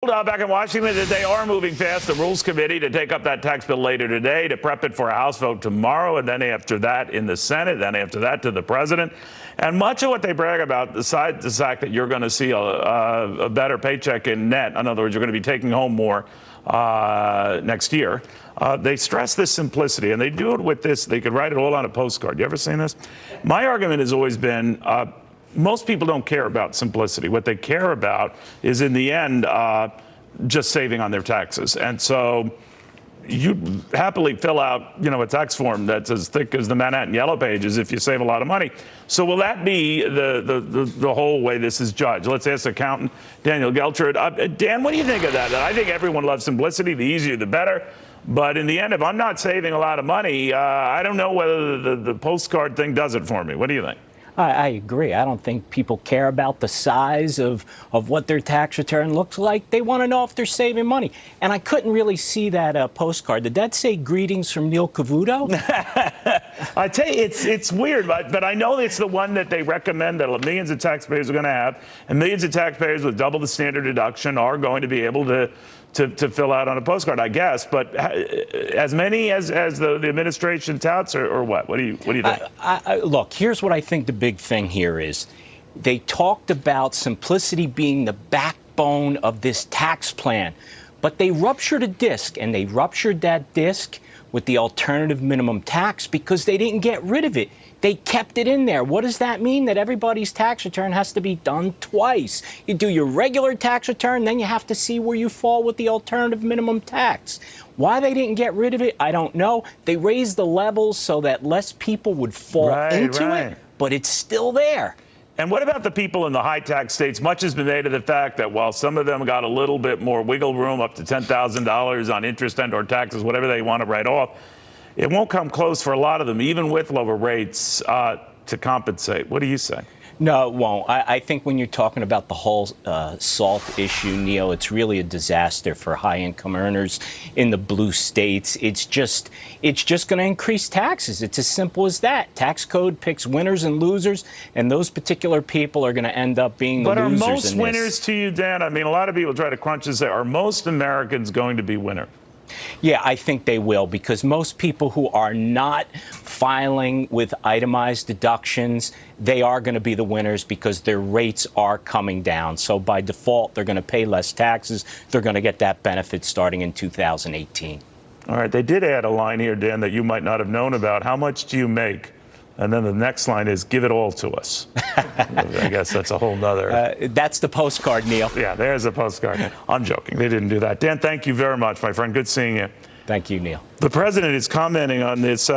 Back in Washington, they are moving fast, the Rules Committee, to take up that tax bill later today, to prep it for a House vote tomorrow, and then after that in the Senate, then after that to the president. And much of what they brag about, besides the fact that you're going to see a better paycheck in net, in other words, you're going to be taking home more next year, they stress this simplicity, and they do it with this. They could write it all on a postcard. You ever seen this? My argument has always been, most people don't care about simplicity. What they care about is, in the end, just saving on their taxes. And so you happily fill out, a tax form that's as thick as the Manhattan Yellow Pages if you save a lot of money. So will that be the whole way this is judged? Let's ask accountant Daniel Geltrude. Dan, what do you think of that? I think everyone loves simplicity. The easier, the better. But in the end, if I'm not saving a lot of money, I don't know whether the postcard thing does it for me. What do you think? I agree. I don't think people care about the size of what their tax return looks like. They want to know if they're saving money. And I couldn't really see that postcard. Did that say greetings from Neil Cavuto? I tell you, it's weird, but I know it's the one that they recommend that millions of taxpayers are going to have, and millions of taxpayers with double the standard deduction are going to be able to fill out on a postcard, I guess. But as many as the administration touts, or what? What do you think? Look, here's what I think the big thing here is. They talked about simplicity being the backbone of this tax plan, but they ruptured a disc, and they ruptured that disc with the alternative minimum tax because they didn't get rid of it. They kept it in there. What does that mean? That everybody's tax return has to be done twice. You do your regular tax return, then you have to see where you fall with the alternative minimum tax. Why they didn't get rid of it, I don't know. They raised the levels so that less people would fall into it, but it's still there. And what about the people in the high-tax states? Much has been made of the fact that while some of them got a little bit more wiggle room, up to $10,000 on interest and/or taxes, whatever they want to write off, it won't come close for a lot of them, even with lower rates, to compensate. What do you say? No, it won't. I think when you're talking about the whole SALT issue, Neil, it's really a disaster for high-income earners in the blue states. It's just going to increase taxes. It's as simple as that. Tax code picks winners and losers, and those particular people are going to end up being the losers in this. But are most winners to you, Dan? I mean, a lot of people try to crunch and say, are most Americans going to be winners? Yeah, I think they will, because most people who are not filing with itemized deductions, they are going to be the winners because their rates are coming down. So by default, they're going to pay less taxes. They're going to get that benefit starting in 2018. All right. They did add a line here, Dan, that you might not have known about. How much do you make? And then the next line is, give it all to us. I guess that's a whole nother. That's the postcard, Neil. Yeah, there's a postcard. I'm joking. They didn't do that. Dan, thank you very much, my friend. Good seeing you. Thank you, Neil. The president is commenting on this.